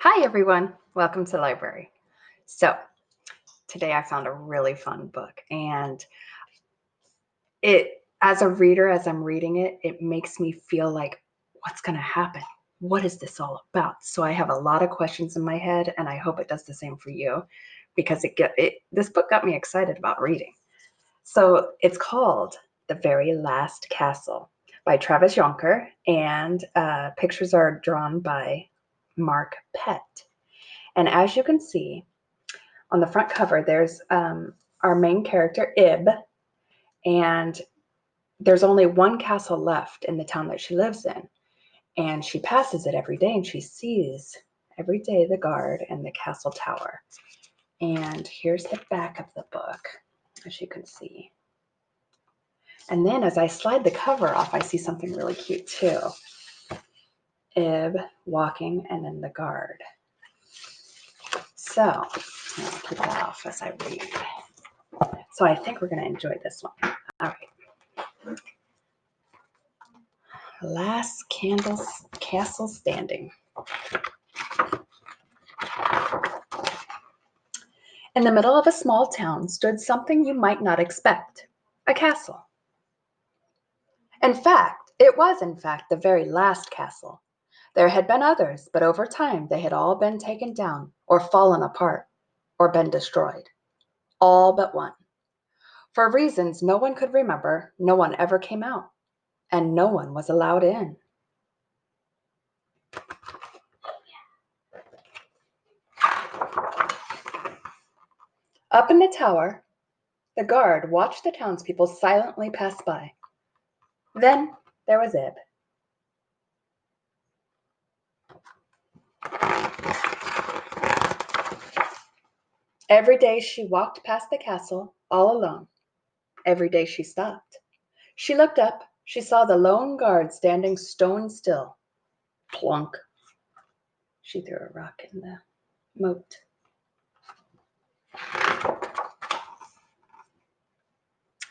Hi, everyone. Welcome to Library. So, today I found a really fun book, and as a reader, as I'm reading it, it makes me feel like, what's going to happen? What is this all about? So, I have a lot of questions in my head, and I hope it does the same for you because this book got me excited about reading. So, it's called The Very Last Castle by Travis Jonker, and pictures are drawn by Mark Pett. And as you can see, on the front cover, there's our main character, Ib, and there's only one castle left in the town that she lives in. And she passes it every day, and she sees every day the guard and the castle tower. And here's the back of the book, as you can see. And then as I slide the cover off, I see something really cute too. Ib walking, and then the guard. So I'll keep that off as I read. So I think we're going to enjoy this one. All right. Last castle standing. In the middle of a small town stood something you might not expect, a castle. It was in fact the very last castle. There had been others, but over time they had all been taken down or fallen apart or been destroyed. All but one. For reasons no one could remember, no one ever came out, and no one was allowed in. Up in the tower, the guard watched the townspeople silently pass by. Then there was Ib. Every day she walked past the castle all alone. Every day she stopped. She looked up. She saw the lone guard standing stone still. Plunk. She threw a rock in the moat.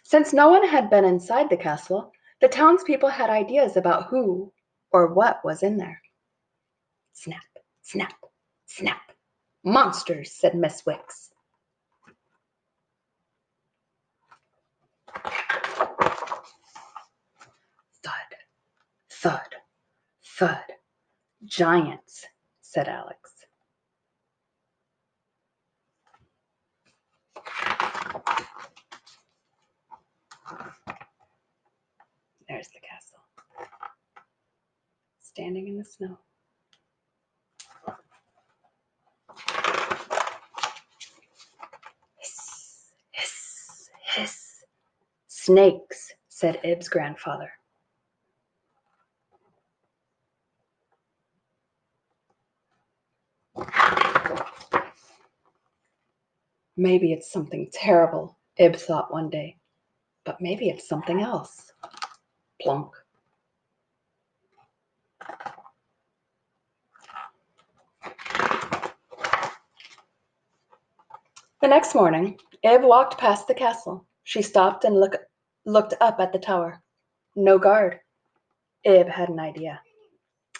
Since no one had been inside the castle, the townspeople had ideas about who or what was in there. Snap, snap, snap. Monsters, said Miss Wicks. Thud, thud, thud. Giants, said Alex. There's the castle, standing in the snow. Hiss, hiss, hiss. Snakes, said Ib's grandfather. Maybe it's something terrible, Ib thought one day. But maybe it's something else. Plunk. The next morning, Ib walked past the castle. She stopped and looked up at the tower. No guard. Ib had an idea.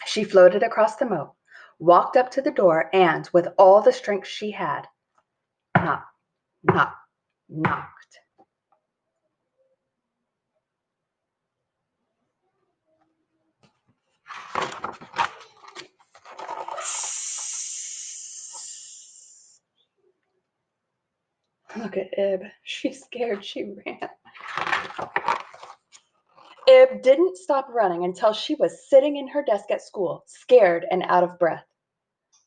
She floated across the moat, walked up to the door, and, with all the strength she had, knock, knock, knocked. Look at Ib. She's scared. She ran. Ib didn't stop running until she was sitting in her desk at school, scared and out of breath.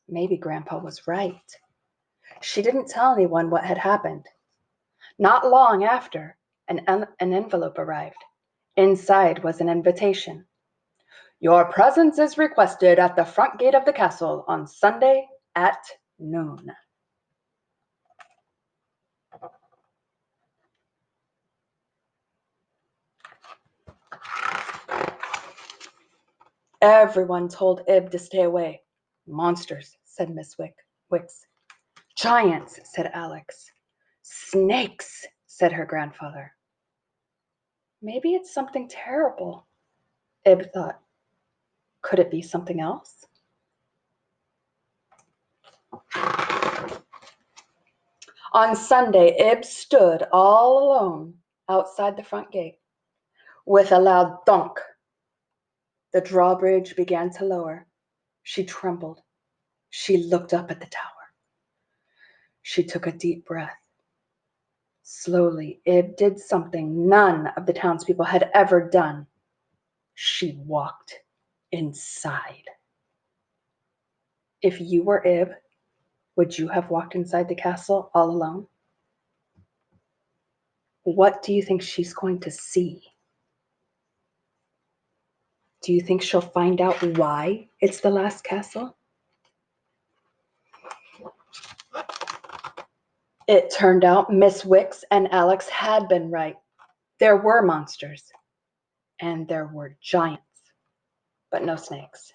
Maybe Grandpa was right. She didn't tell anyone what had happened. Not long after, an envelope arrived. Inside was an invitation. Your presence is requested at the front gate of the castle on Sunday at noon. Everyone told Ib to stay away. Monsters, said Miss Wicks. Giants, said Alex. Snakes, said her grandfather. Maybe it's something terrible, Ib thought. Could it be something else? On Sunday, Ib stood all alone outside the front gate. With a loud thunk, the drawbridge began to lower. She trembled. She looked up at the tower. She took a deep breath. Slowly, Ib did something none of the townspeople had ever done. She walked inside. If you were Ib, would you have walked inside the castle all alone? What do you think she's going to see? Do you think she'll find out why it's the last castle? It turned out Miss Wicks and Alex had been right. There were monsters, and there were giants, but no snakes.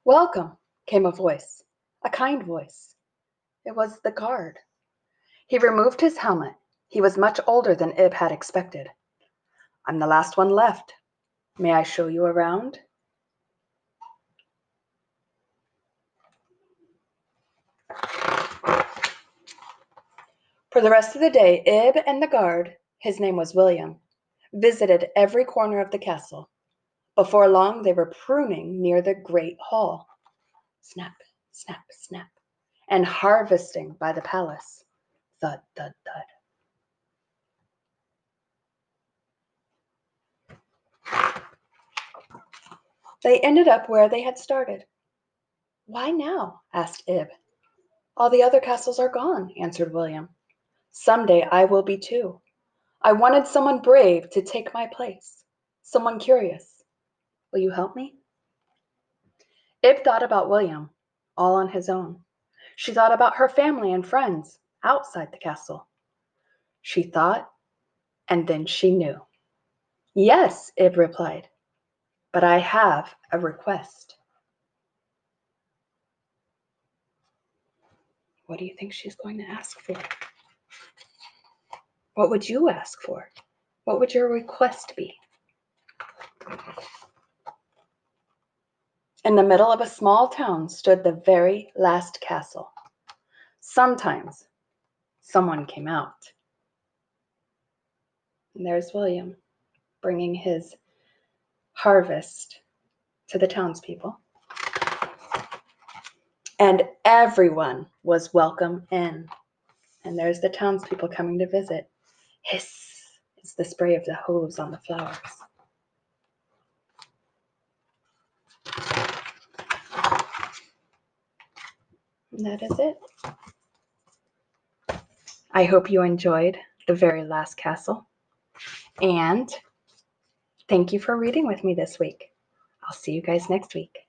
Welcome, came a voice, a kind voice. It was the guard. He removed his helmet. He was much older than Ib had expected. I'm the last one left. May I show you around? For the rest of the day, Ib and the guard, his name was William, visited every corner of the castle. Before long, they were pruning near the great hall. Snap, snap, snap, and harvesting by the palace. Thud, thud, thud. They ended up where they had started. Why now? Asked Ib. All the other castles are gone, answered William. Someday I will be too. I wanted someone brave to take my place, someone curious. Will you help me? Ib thought about William, all on his own. She thought about her family and friends outside the castle. She thought, and then she knew. Yes, Ib replied, but I have a request. What do you think she's going to ask for? What would you ask for? What would your request be? In the middle of a small town stood the very last castle. Sometimes someone came out. And there's William bringing his harvest to the townspeople. And everyone was welcome in. And there's the townspeople coming to visit. Hiss is the spray of the hose on the flowers. And that is it. I hope you enjoyed The Very Last Castle. And thank you for reading with me this week. I'll see you guys next week.